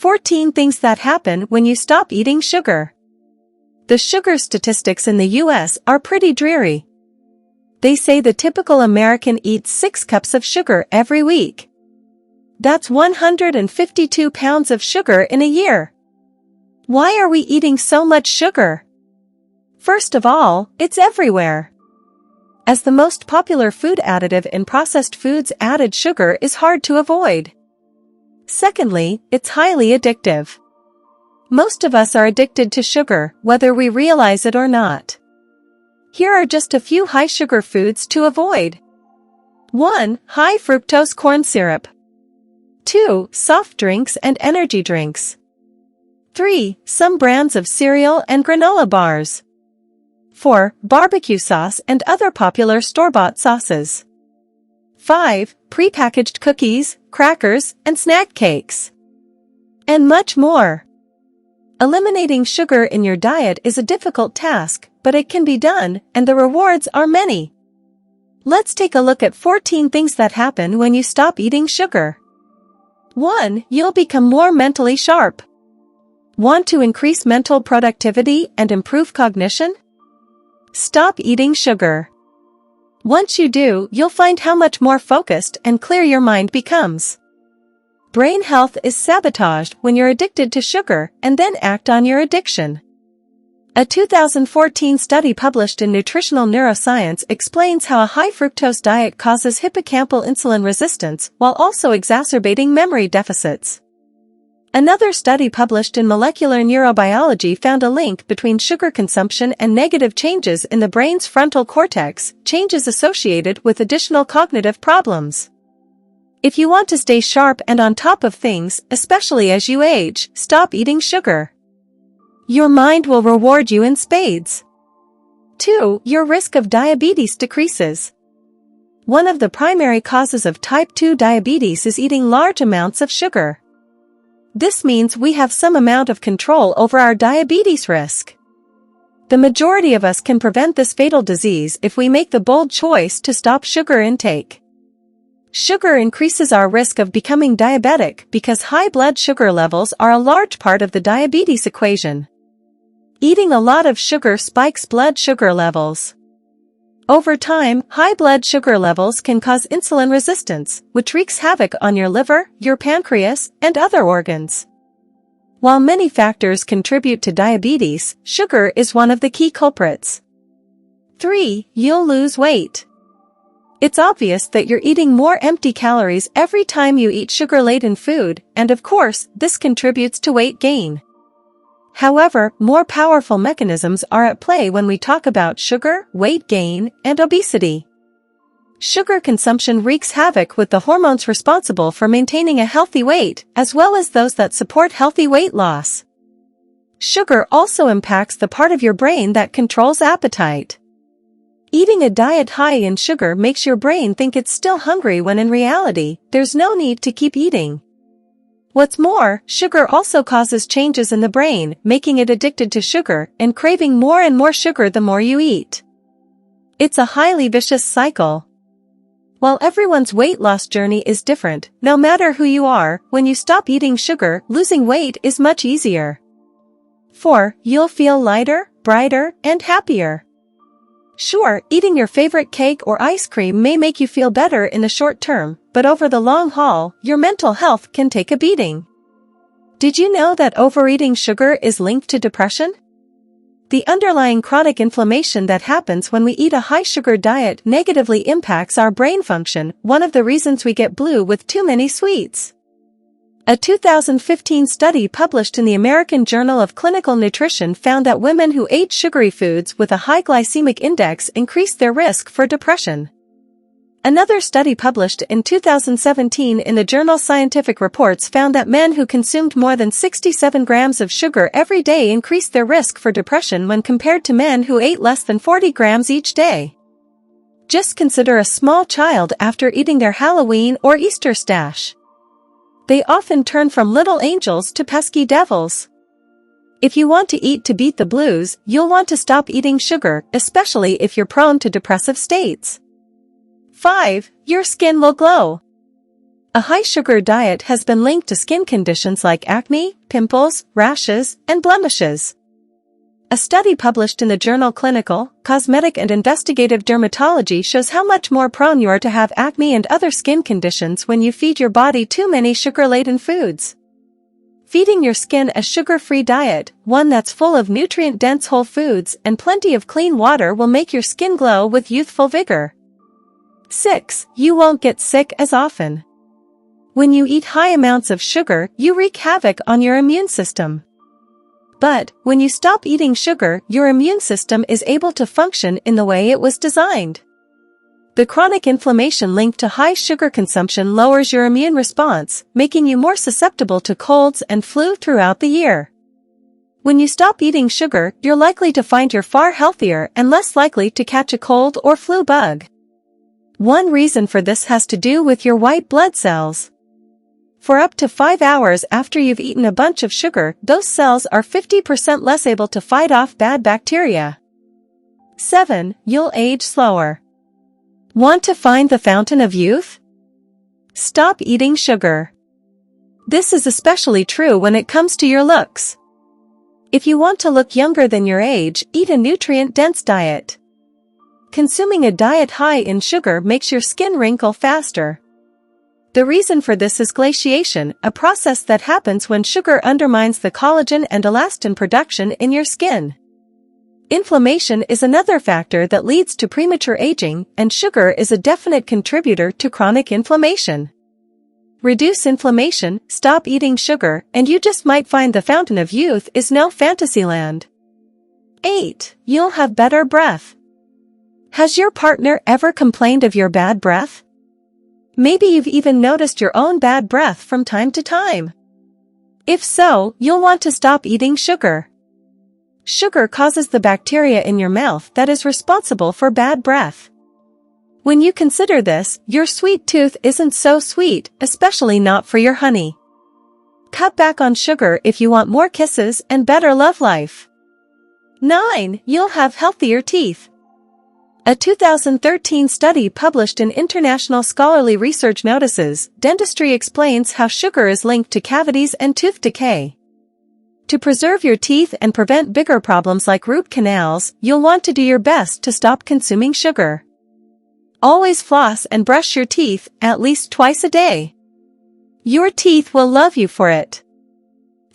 14 things that happen when you stop eating sugar. The sugar statistics in the US are pretty dreary. They say the typical American eats 6 cups of sugar every week. That's 152 pounds of sugar in a year. Why are we eating so much sugar? First of all, it's everywhere. As the most popular food additive in processed foods, added sugar is hard to avoid. Secondly, it's highly addictive. Most of us are addicted to sugar, whether we realize it or not. Here are just a few high-sugar foods to avoid. 1. High-fructose corn syrup. 2. Soft drinks and energy drinks. 3. Some brands of cereal and granola bars. 4. Barbecue sauce and other popular store-bought sauces. 5. Prepackaged cookies, crackers, and snack cakes. And much more. Eliminating sugar in your diet is a difficult task, but it can be done, and the rewards are many. Let's take a look at 14 things that happen when you stop eating sugar. 1. You'll become more mentally sharp. Want to increase mental productivity and improve cognition? Stop eating sugar. Once you do, you'll find how much more focused and clear your mind becomes. Brain health is sabotaged when you're addicted to sugar and then act on your addiction. A 2014 study published in Nutritional Neuroscience explains how a high-fructose diet causes hippocampal insulin resistance while also exacerbating memory deficits. Another study published in Molecular Neurobiology found a link between sugar consumption and negative changes in the brain's frontal cortex, changes associated with additional cognitive problems. If you want to stay sharp and on top of things, especially as you age, stop eating sugar. Your mind will reward you in spades. 2. Your risk of diabetes decreases. One of the primary causes of type 2 diabetes is eating large amounts of sugar. This means we have some amount of control over our diabetes risk. The majority of us can prevent this fatal disease if we make the bold choice to stop sugar intake. Sugar increases our risk of becoming diabetic because high blood sugar levels are a large part of the diabetes equation. Eating a lot of sugar spikes blood sugar levels. Over time, high blood sugar levels can cause insulin resistance, which wreaks havoc on your liver, your pancreas, and other organs. While many factors contribute to diabetes, sugar is one of the key culprits. 3. You'll lose weight. It's obvious that you're eating more empty calories every time you eat sugar-laden food, and of course, this contributes to weight gain. However, more powerful mechanisms are at play when we talk about sugar, weight gain, and obesity. Sugar consumption wreaks havoc with the hormones responsible for maintaining a healthy weight, as well as those that support healthy weight loss. Sugar also impacts the part of your brain that controls appetite. Eating a diet high in sugar makes your brain think it's still hungry when in reality, there's no need to keep eating. What's more, sugar also causes changes in the brain, making it addicted to sugar and craving more and more sugar the more you eat. It's a highly vicious cycle. While everyone's weight loss journey is different, no matter who you are, when you stop eating sugar, losing weight is much easier. 4. You'll feel lighter, brighter, and happier. Sure, eating your favorite cake or ice cream may make you feel better in the short term, but over the long haul, your mental health can take a beating. Did you know that overeating sugar is linked to depression? The underlying chronic inflammation that happens when we eat a high-sugar diet negatively impacts our brain function, one of the reasons we get blue with too many sweets. A 2015 study published in the American Journal of Clinical Nutrition found that women who ate sugary foods with a high glycemic index increased their risk for depression. Another study published in 2017 in the journal Scientific Reports found that men who consumed more than 67 grams of sugar every day increased their risk for depression when compared to men who ate less than 40 grams each day. Just consider a small child after eating their Halloween or Easter stash. They often turn from little angels to pesky devils. If you want to eat to beat the blues, you'll want to stop eating sugar, especially if you're prone to depressive states. 5. Your skin will glow. A high-sugar diet has been linked to skin conditions like acne, pimples, rashes, and blemishes. A study published in the journal Clinical, Cosmetic and Investigative Dermatology shows how much more prone you are to have acne and other skin conditions when you feed your body too many sugar-laden foods. Feeding your skin a sugar-free diet, one that's full of nutrient-dense whole foods and plenty of clean water, will make your skin glow with youthful vigor. 6. You won't get sick as often. When you eat high amounts of sugar, you wreak havoc on your immune system. But, when you stop eating sugar, your immune system is able to function in the way it was designed. The chronic inflammation linked to high sugar consumption lowers your immune response, making you more susceptible to colds and flu throughout the year. When you stop eating sugar, you're likely to find you're far healthier and less likely to catch a cold or flu bug. One reason for this has to do with your white blood cells. For up to 5 hours after you've eaten a bunch of sugar, those cells are 50% less able to fight off bad bacteria. 7. You'll age slower. Want to find the fountain of youth? Stop eating sugar. This is especially true when it comes to your looks. If you want to look younger than your age, eat a nutrient-dense diet. Consuming a diet high in sugar makes your skin wrinkle faster. The reason for this is glaciation, a process that happens when sugar undermines the collagen and elastin production in your skin. Inflammation is another factor that leads to premature aging, and sugar is a definite contributor to chronic inflammation. Reduce inflammation, stop eating sugar, and you just might find the fountain of youth is no fantasyland. 8. You'll have better breath. Has your partner ever complained of your bad breath? Maybe you've even noticed your own bad breath from time to time. If so, you'll want to stop eating sugar. Sugar causes the bacteria in your mouth that is responsible for bad breath. When you consider this, your sweet tooth isn't so sweet, especially not for your honey. Cut back on sugar if you want more kisses and better love life. 9. You'll have healthier teeth. A 2013 study published in International Scholarly Research notices, dentistry explains how sugar is linked to cavities and tooth decay. To preserve your teeth and prevent bigger problems like root canals, you'll want to do your best to stop consuming sugar. Always floss and brush your teeth at least twice a day. Your teeth will love you for it.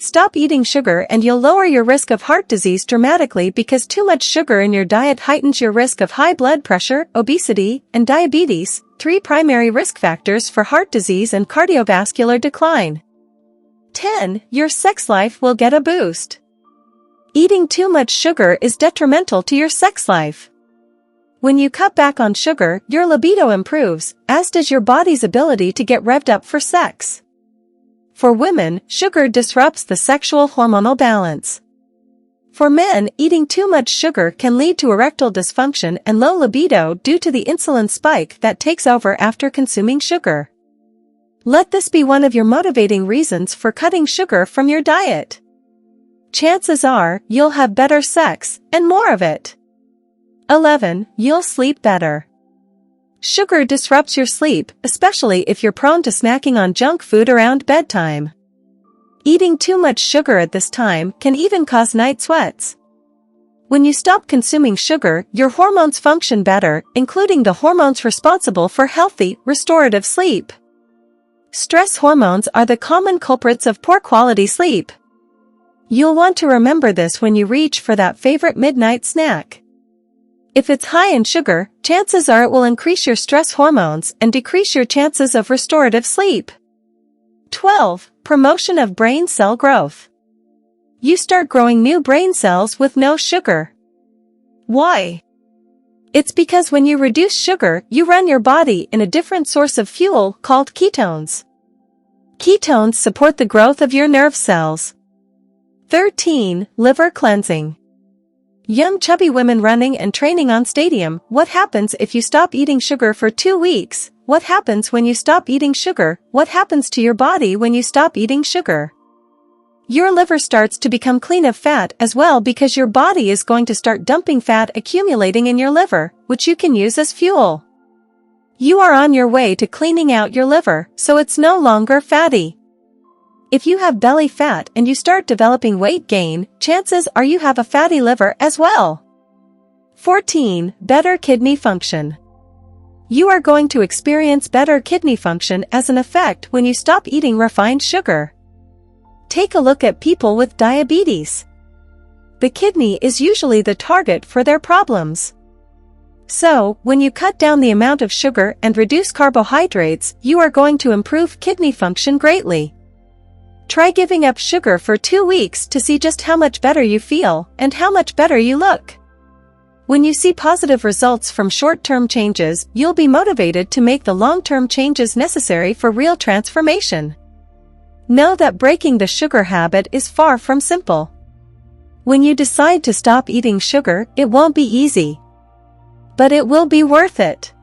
Stop eating sugar and you'll lower your risk of heart disease dramatically, because too much sugar in your diet heightens your risk of high blood pressure, obesity, and diabetes, 3 primary risk factors for heart disease and cardiovascular decline. 10. Your sex life will get a boost. Eating too much sugar is detrimental to your sex life. When you cut back on sugar, your libido improves, as does your body's ability to get revved up for sex. For women, sugar disrupts the sexual hormonal balance. For men, eating too much sugar can lead to erectile dysfunction and low libido due to the insulin spike that takes over after consuming sugar. Let this be one of your motivating reasons for cutting sugar from your diet. Chances are, you'll have better sex, and more of it. 11. You'll sleep better. Sugar disrupts your sleep, especially if you're prone to snacking on junk food around bedtime. Eating too much sugar at this time can even cause night sweats. When you stop consuming sugar, your hormones function better, including the hormones responsible for healthy, restorative sleep. Stress hormones are the common culprits of poor quality sleep. You'll want to remember this when you reach for that favorite midnight snack. If it's high in sugar, chances are it will increase your stress hormones and decrease your chances of restorative sleep. 12. Promotion of brain cell growth. You start growing new brain cells with no sugar. Why? It's because when you reduce sugar, you run your body in a different source of fuel called ketones. Ketones support the growth of your nerve cells. 13. Liver cleansing. Young chubby women running and training on stadium. What happens if you stop eating sugar for 2 weeks? What happens when you stop eating sugar? What happens to your body when you stop eating sugar? Your liver starts to become clean of fat as well, because your body is going to start dumping fat accumulating in your liver, which you can use as fuel. You are on your way to cleaning out your liver, so it's no longer fatty. If you have belly fat and you start developing weight gain, chances are you have a fatty liver as well. 14. Better kidney function. You are going to experience better kidney function as an effect when you stop eating refined sugar. Take a look at people with diabetes. The kidney is usually the target for their problems. So, when you cut down the amount of sugar and reduce carbohydrates, you are going to improve kidney function greatly. Try giving up sugar for 2 weeks to see just how much better you feel and how much better you look. When you see positive results from short-term changes, you'll be motivated to make the long-term changes necessary for real transformation. Know that breaking the sugar habit is far from simple. When you decide to stop eating sugar, it won't be easy. But it will be worth it.